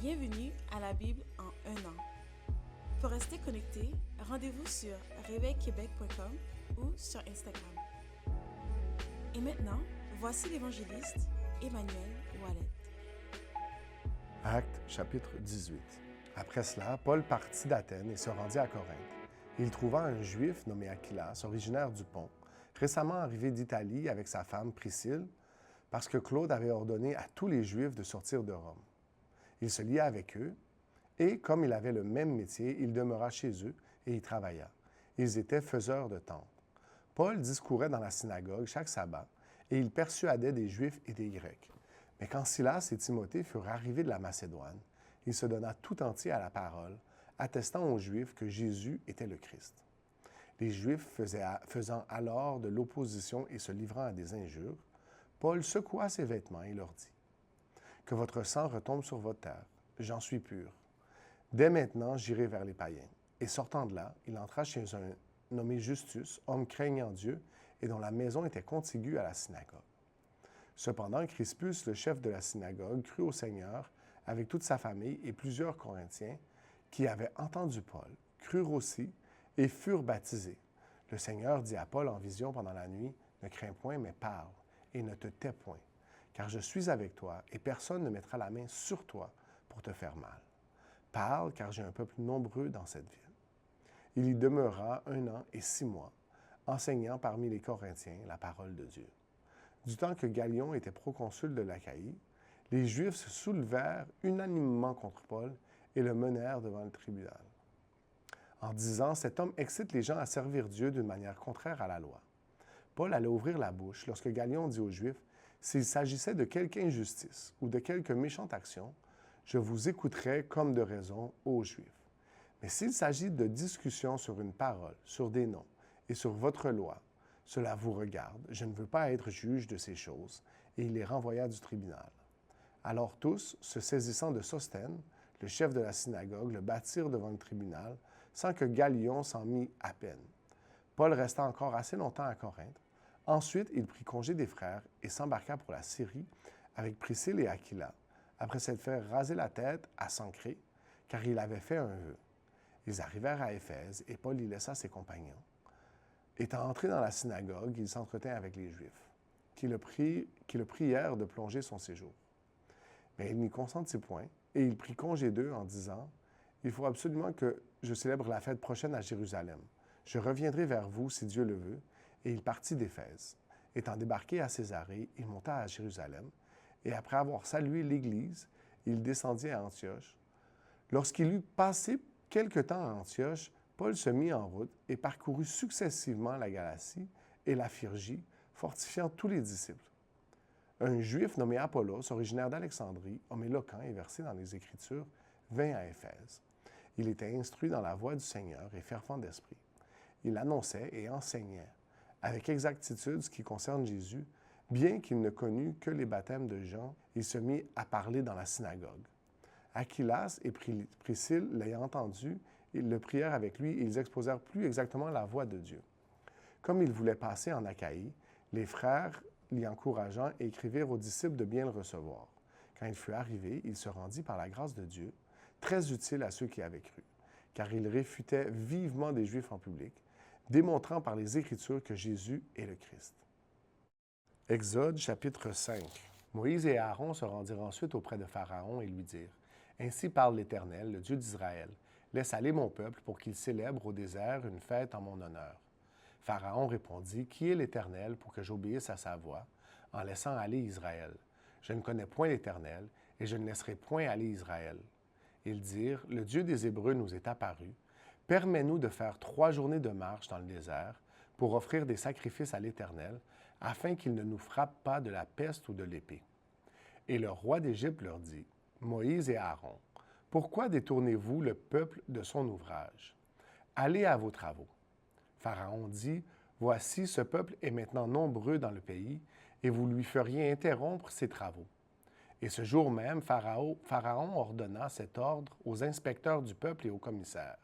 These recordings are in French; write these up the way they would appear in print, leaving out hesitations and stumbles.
Bienvenue à la Bible en un an. Pour rester connecté, rendez-vous sur réveilquebec.com ou sur Instagram. Et maintenant, voici l'évangéliste Emmanuel Ouellet. Actes chapitre 18. Après cela, Paul partit d'Athènes et se rendit à Corinthe. Il trouva un Juif nommé Aquilas, originaire du Pont, récemment arrivé d'Italie avec sa femme Priscille, parce que Claude avait ordonné à tous les Juifs de sortir de Rome. Il se lia avec eux, et comme il avait le même métier, il demeura chez eux et y travailla. Ils étaient faiseurs de tentes. Paul discourait dans la synagogue chaque sabbat, et il persuadait des Juifs et des Grecs. Mais quand Silas et Timothée furent arrivés de la Macédoine, il se donna tout entier à la parole, attestant aux Juifs que Jésus était le Christ. Les Juifs faisant alors de l'opposition et se livrant à des injures, Paul secoua ses vêtements et leur dit : « Que votre sang retombe sur votre terre, j'en suis pur. Dès maintenant, j'irai vers les païens. » Et sortant de là, il entra chez un nommé Justus, homme craignant Dieu, et dont la maison était contiguë à la synagogue. Cependant, Crispus, le chef de la synagogue, crut au Seigneur avec toute sa famille, et plusieurs Corinthiens qui avaient entendu Paul crurent aussi et furent baptisés. Le Seigneur dit à Paul en vision pendant la nuit : « Ne crains point, mais parle, et ne te tais point, car je suis avec toi, et personne ne mettra la main sur toi pour te faire mal. Parle, car j'ai un peuple nombreux dans cette ville. » Il y demeura 1 an et 6 mois, enseignant parmi les Corinthiens la parole de Dieu. Du temps que Gallion était proconsul de l'Achaïe, les Juifs se soulevèrent unanimement contre Paul et le menèrent devant le tribunal, en disant : « Cet homme excite les gens à servir Dieu d'une manière contraire à la loi. » Paul allait ouvrir la bouche lorsque Gallion dit aux Juifs : « S'il s'agissait de quelque injustice ou de quelque méchante action, je vous écouterais comme de raison, ô Juifs. Mais s'il s'agit de discussions sur une parole, sur des noms et sur votre loi, cela vous regarde, je ne veux pas être juge de ces choses. » Et il les renvoya du tribunal. Alors tous, se saisissant de Sosthène, le chef de la synagogue, le battirent devant le tribunal, sans que Gallion s'en mît à peine. Paul resta encore assez longtemps à Corinthe. Ensuite, il prit congé des frères et s'embarqua pour la Syrie avec Priscille et Aquila, après s'être fait raser la tête à Sancré, car il avait fait un vœu. Ils arrivèrent à Éphèse, et Paul y laissa ses compagnons. Étant entré dans la synagogue, il s'entretint avec les Juifs, qui le prièrent de prolonger son séjour. Mais il n'y consentit point, et il prit congé d'eux en disant : « Il faut absolument que je célèbre la fête prochaine à Jérusalem. Je reviendrai vers vous, si Dieu le veut. » Et il partit d'Éphèse. Étant débarqué à Césarée, il monta à Jérusalem, et après avoir salué l'Église, il descendit à Antioche. Lorsqu'il eut passé quelque temps à Antioche, Paul se mit en route et parcourut successivement la Galatie et la Phrygie, fortifiant tous les disciples. Un Juif nommé Apollos, originaire d'Alexandrie, homme éloquent et versé dans les Écritures, vint à Éphèse. Il était instruit dans la voie du Seigneur et fervent d'esprit. Il annonçait et enseignait avec exactitude ce qui concerne Jésus, bien qu'il ne connût que les baptêmes de Jean. Il se mit à parler dans la synagogue. Aquilas et Priscille, l'ayant entendu, ils le prièrent avec lui et ils exposèrent plus exactement la voie de Dieu. Comme il voulait passer en Achaïe, les frères, l'y encourageant, écrivirent aux disciples de bien le recevoir. Quand il fut arrivé, il se rendit par la grâce de Dieu, très utile à ceux qui avaient cru, car il réfutait vivement des Juifs en public, démontrant par les Écritures que Jésus est le Christ. Exode chapitre 5. Moïse et Aaron se rendirent ensuite auprès de Pharaon et lui dirent : « Ainsi parle l'Éternel, le Dieu d'Israël. Laisse aller mon peuple pour qu'il célèbre au désert une fête en mon honneur. » Pharaon répondit : « Qui est l'Éternel pour que j'obéisse à sa voix, en laissant aller Israël? Je ne connais point l'Éternel, et je ne laisserai point aller Israël. » Ils dirent : « Le Dieu des Hébreux nous est apparu. Permets-nous de faire 3 journées de marche dans le désert pour offrir des sacrifices à l'Éternel, afin qu'il ne nous frappe pas de la peste ou de l'épée. » Et le roi d'Égypte leur dit : « Moïse et Aaron, pourquoi détournez-vous le peuple de son ouvrage? Allez à vos travaux. » Pharaon dit : « Voici, ce peuple est maintenant nombreux dans le pays, et vous lui feriez interrompre ses travaux. » Et ce jour même, Pharaon ordonna cet ordre aux inspecteurs du peuple et aux commissaires :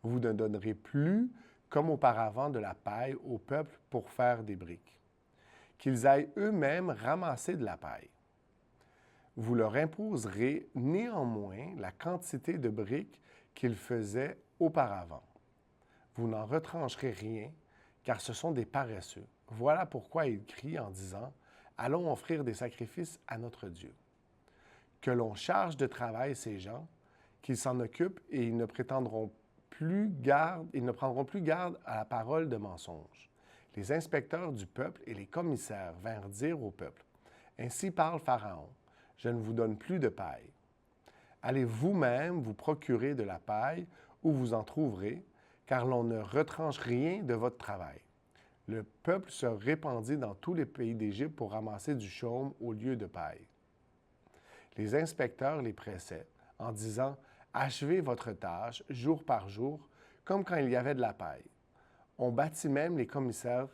« Vous ne donnerez plus, comme auparavant, de la paille au peuple pour faire des briques. Qu'ils aillent eux-mêmes ramasser de la paille. Vous leur imposerez néanmoins la quantité de briques qu'ils faisaient auparavant. Vous n'en retrancherez rien, car ce sont des paresseux. Voilà pourquoi ils crient en disant « Allons offrir des sacrifices à notre Dieu. » Que l'on charge de travail ces gens, qu'ils s'en occupent et ils ne prendront plus garde à la parole de mensonge. Les inspecteurs du peuple et les commissaires vinrent dire au peuple « Ainsi parle Pharaon, je ne vous donne plus de paille. Allez vous-même vous procurer de la paille où vous en trouverez, car l'on ne retranche rien de votre travail. » Le peuple se répandit dans tous les pays d'Égypte pour ramasser du chaume au lieu de paille. Les inspecteurs les pressaient en disant « Achevez votre tâche jour par jour, comme quand il y avait de la paille. » On battit même les commissaires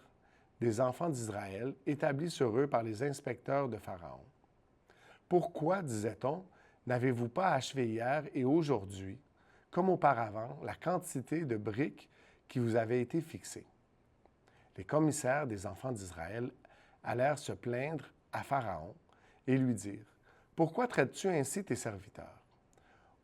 des enfants d'Israël, établis sur eux par les inspecteurs de Pharaon. « Pourquoi, disait-on, n'avez-vous pas achevé hier et aujourd'hui, comme auparavant, la quantité de briques qui vous avait été fixée? » Les commissaires des enfants d'Israël allèrent se plaindre à Pharaon et lui dirent « Pourquoi traites-tu ainsi tes serviteurs?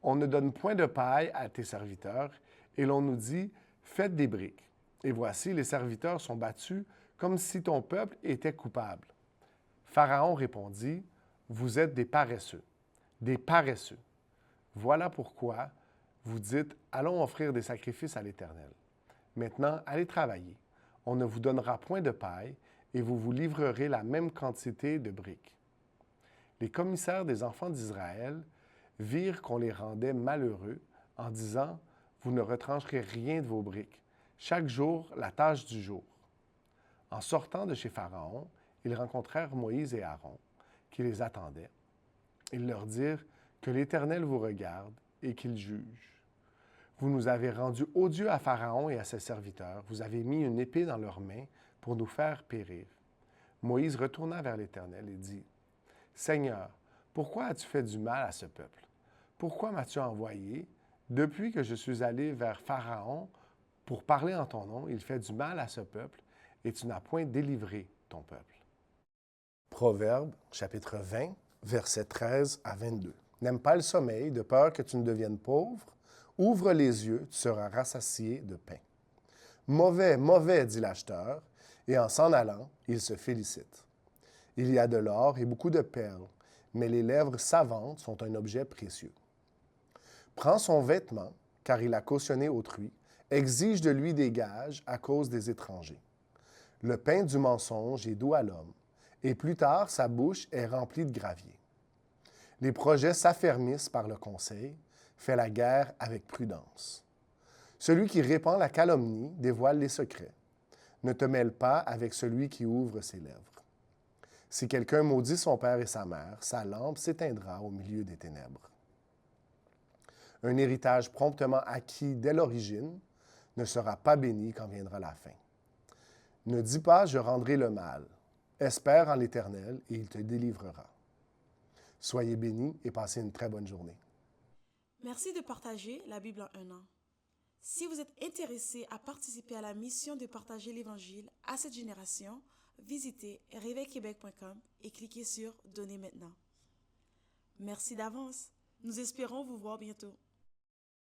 On ne donne point de paille à tes serviteurs, et l'on nous dit « Faites des briques. » Et voici, les serviteurs sont battus comme si ton peuple était coupable. Pharaon répondit « Vous êtes des paresseux, des paresseux. Voilà pourquoi vous dites « Allons offrir des sacrifices à l'Éternel. » Maintenant, allez travailler. On ne vous donnera point de paille, et vous vous livrerez la même quantité de briques. Les commissaires des enfants d'Israël virent qu'on les rendait malheureux en disant « Vous ne retrancherez rien de vos briques. Chaque jour, la tâche du jour. » En sortant de chez Pharaon, ils rencontrèrent Moïse et Aaron, qui les attendaient. Ils leur dirent que l'Éternel vous regarde et qu'il juge. Vous nous avez rendus odieux à Pharaon et à ses serviteurs. Vous avez mis une épée dans leurs mains pour nous faire périr. Moïse retourna vers l'Éternel et dit « Seigneur, pourquoi as-tu fait du mal à ce peuple? Pourquoi m'as-tu envoyé? Depuis que je suis allé vers Pharaon pour parler en ton nom, il fait du mal à ce peuple et tu n'as point délivré ton peuple. » Proverbe, chapitre 20, versets 13 à 22. N'aime pas le sommeil, de peur que tu ne deviennes pauvre. Ouvre les yeux, tu seras rassasié de pain. Mauvais, mauvais, dit l'acheteur, et en s'en allant, il se félicite. Il y a de l'or et beaucoup de perles, mais les lèvres savantes sont un objet précieux. Prends son vêtement, car il a cautionné autrui, exige de lui des gages à cause des étrangers. Le pain du mensonge est doux à l'homme, et plus tard sa bouche est remplie de gravier. Les projets s'affermissent par le conseil, fait la guerre avec prudence. Celui qui répand la calomnie dévoile les secrets. Ne te mêle pas avec celui qui ouvre ses lèvres. Si quelqu'un maudit son père et sa mère, sa lampe s'éteindra au milieu des ténèbres. Un héritage promptement acquis dès l'origine ne sera pas béni quand viendra la fin. Ne dis pas « je rendrai le mal ». Espère en l'Éternel et il te délivrera. Soyez bénis et passez une très bonne journée. Merci de partager la Bible en un an. Si vous êtes intéressé à participer à la mission de partager l'Évangile à cette génération, visitez réveilquebec.com et cliquez sur « Donner maintenant ». Merci d'avance. Nous espérons vous voir bientôt.